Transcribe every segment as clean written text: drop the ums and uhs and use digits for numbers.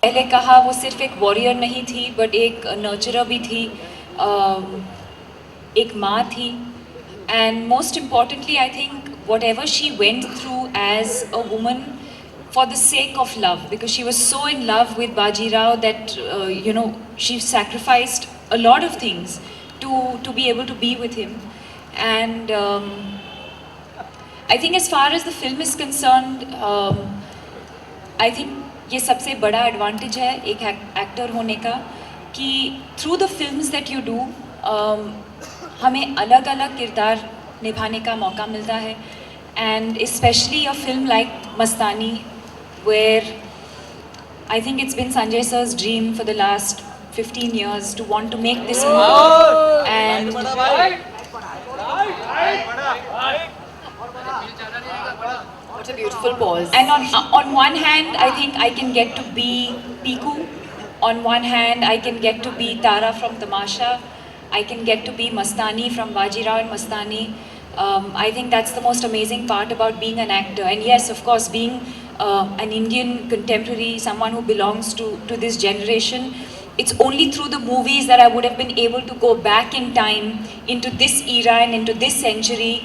पहले कहा वो सिर्फ एक वॉरियर नहीं थी बट एक नर्चरर भी थी, एक माँ थी. And most importantly, I think whatever she went through as a woman for the sake of love, because she was so in love with Bajirao that, she sacrificed a lot of things to be able to be with him. And I think as far as the film is concerned, I think ये सबसे बड़ा advantage है एक actor होने का कि through the films that you do हमें अलग अलग किरदार निभाने का मौका मिलता है. And specially a film like Mastani where I think it's been Sanjay sir's dream for the last 15 years to want to make this movie. And what a beautiful pause. And on one hand, I think I can get to be Piku. On one hand, I can get to be Tara from Tamasha. I can get to be Mastani from Bajirao and Mastani. I think that's the most amazing part about being an actor. And yes, of course, being an Indian contemporary, someone who belongs to this generation, it's only through the movies that I would have been able to go back in time into this era and into this century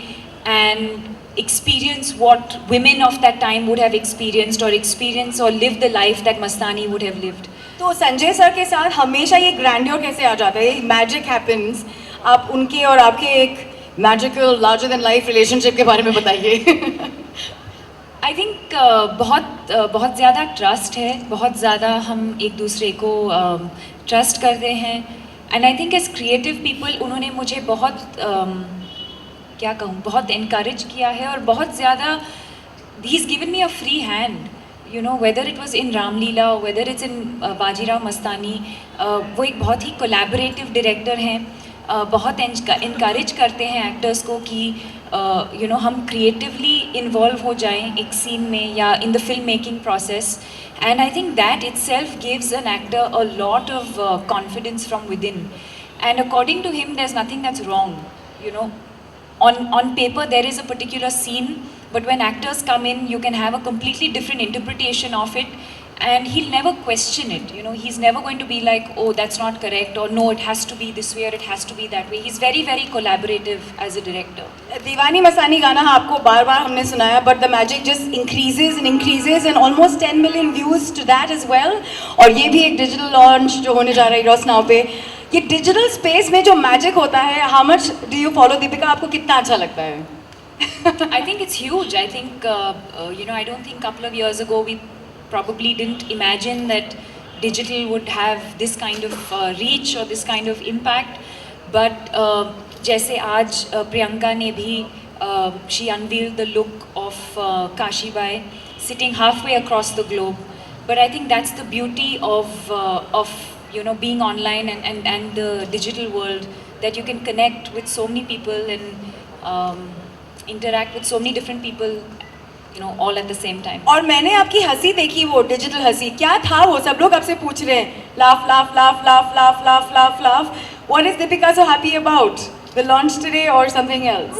and experience what women of that time would have experienced or lived the life that Mastani would have lived. तो Sanjay sir के साथ हमेशा ये grandeur कैसे आ जाता है, magic happens. आप उनके और आपके एक magical larger than life relationship के बारे में बताइए. आई थिंक बहुत ज़्यादा ट्रस्ट है, बहुत ज़्यादा हम एक दूसरे को ट्रस्ट करते हैं. And I think as creative people उन्होंने मुझे क्या कहूँ बहुत इनकरेज किया है और बहुत ज़्यादा ही is given me a free hand, whether it was in Ramleela, whether it's in Bajirao Mastani. वो एक बहुत ही कोलैबोरेटिव डायरेक्टर हैं, बहुत इनकरेज करते हैं एक्टर्स को कि हम क्रिएटिवली इन्वॉल्व हो जाएं एक सीन में या in the film making process. And I think that itself gives an actor a lot of confidence from within. And according to him, there's nothing that's wrong. On paper there is a particular scene, but when actors come in, you can have a completely different interpretation of it, and he'll never question it. He's never going to be like, oh, that's not correct, or no, it has to be this way, or it has to be that way. He's very, very collaborative as a director. दीवानी मस्तानी गाना आपको बार बार हमने सुनाया, but the magic just increases and almost 10 million views to that as well. और ये भी एक digital launch जो होने जा रहा है रॉस नाउ पे. ये डिजिटल स्पेस में जो मैजिक होता है, how much do you follow? Deepika, आपको कितना अच्छा लगता है? I think it's huge. I think, I don't think a couple of years ago we probably didn't imagine that digital would have this kind of reach or this kind of impact. But जैसे आज प्रियंका ने भी she unveiled the look of Kashi Bai sitting halfway across the globe. But I think that's the beauty of being online and the digital world, that you can connect with so many people and interact with so many different people, all at the same time. और मैंने आपकी हंसी देखी, वो digital हंसी, क्या था वो? सब लोग आपसे पूछ रहे हैं, laugh laugh laugh laugh laugh laugh laugh laugh. What is Deepika so happy about? The launch today or something else?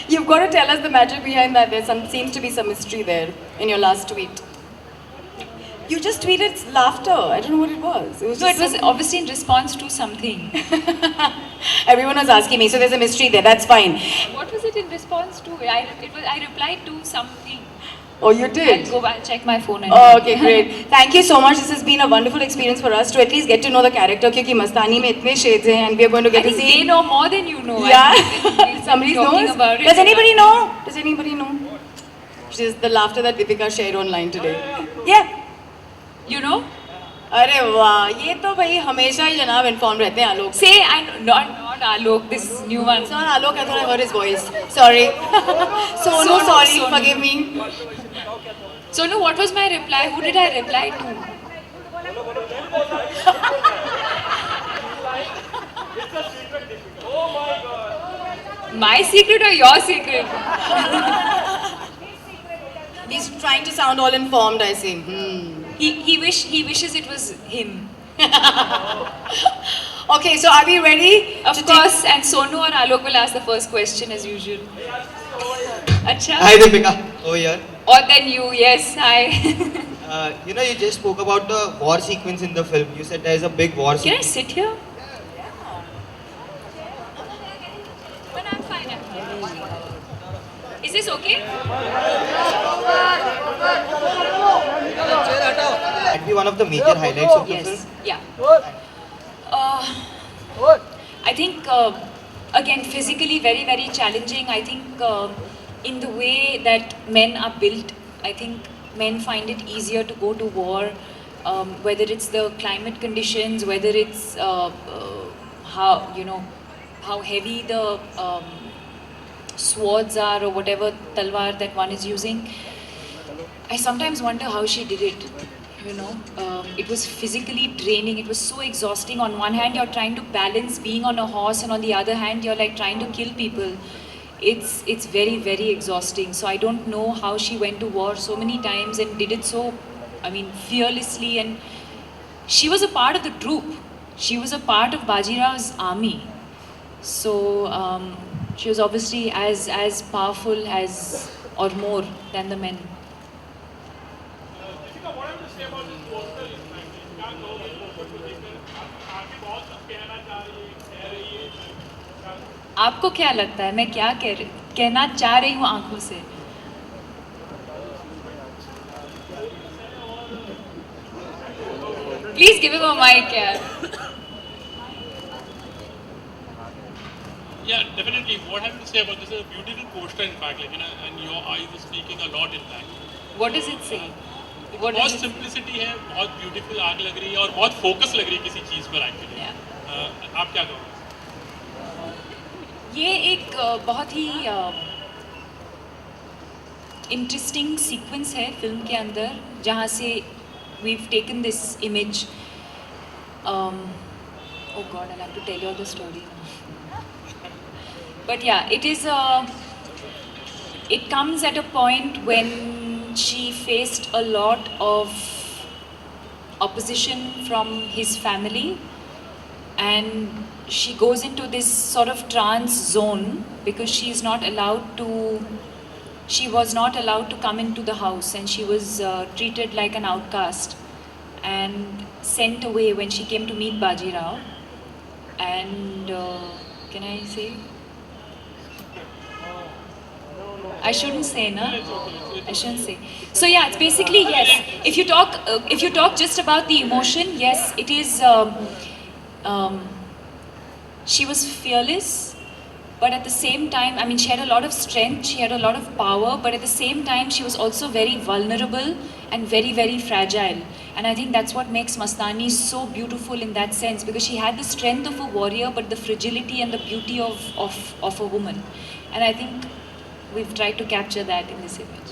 You've got to tell us the magic behind that. There seems to be some mystery there in your last tweet. You just tweeted laughter. I don't know what it was. It was obviously in response to something. Everyone was asking me, so there's a mystery there. That's fine. What was it in response to? I replied to something. Oh, you did? I'll go back, check my phone. Oh, okay, great. Thank you so much. This has been a wonderful experience for us to at least get to know the character. क्योंकि मस्तानी में इतने shades हैं, and we are going to get to see. They know more than you know. Yeah. Somebody knows. Does anybody know? Does anybody know? Which is the laughter that Deepika shared online today. Yeah. You know? अरे वाह, ये तो भाई हमेशा ही जनाब inform रहते हैं आलोक. Say not Alok, this new one. It's not Alok, I thought I heard his voice. Sorry. Sonu, sorry, forgive me. Sonu, what was my reply? Who did I reply to? My secret or your secret? He's trying to sound all informed, I see. He wishes it was him. Okay, so are we ready? Of course, and Sonu or Alok will ask the first question as usual. Acha? Hi Deepika, over here. Or then you, yes, hi. You know, you just spoke about the war sequence in the film. You said there is a big war Can I sequence. sit here? But I'm fine. Is this okay? That be one of the major highlights of the film. Yes. Yeah. I think again physically very very challenging. I think in the way that men are built, I think men find it easier to go to war. Whether it's the climate conditions, whether it's how how heavy the swords are or whatever talwar that one is using. I sometimes wonder how she did it. It was physically draining. It was so exhausting. On one hand, you're trying to balance being on a horse, and on the other hand, you're like trying to kill people. It's very very exhausting. So I don't know how she went to war so many times and did it so, I mean, fearlessly. And she was a part of the troop. She was a part of Bajirao's army. So she was obviously as powerful as or more than the men. Deepika, what I have to say about this poster is that क्या कहोगे poster को लेकर आगे बहुत कुछ कहना चाह रही है कह रही है आपको क्या लगता है मैं क्या कहना चाह रही हूँ आंखों से? Please give him a mic, yeah. Yeah, definitely. What I have to say about this is a beautiful poster, in fact, like, and your eyes are speaking a lot in that. What does it say? What बहुत does it? Simplicity है, बहुत beautiful आग लग रही है और बहुत focus लग रही है किसी चीज़ पर एक्चुअली. Yeah. आप क्या कहोगे? ये एक बहुत ही इंटरेस्टिंग सीक्वेंस है फिल्म के अंदर जहाँ से we've taken this image. Oh God, I'll have to tell you all the story now. But yeah, it comes at a point when she faced a lot of opposition from his family, and she goes into this sort of trance zone because she was not allowed to come into the house, and she was treated like an outcast and sent away when she came to meet Bajirao. And can I say? I shouldn't say, no? I shouldn't say. So yeah, it's basically yes. If you talk just about the emotion, yes, it is. She was fearless, but at the same time, I mean, she had a lot of strength. She had a lot of power, but at the same time, she was also very vulnerable and very very fragile. And I think that's what makes Mastani so beautiful in that sense, because she had the strength of a warrior, but the fragility and the beauty of a woman. And I think we've tried to capture that in this image.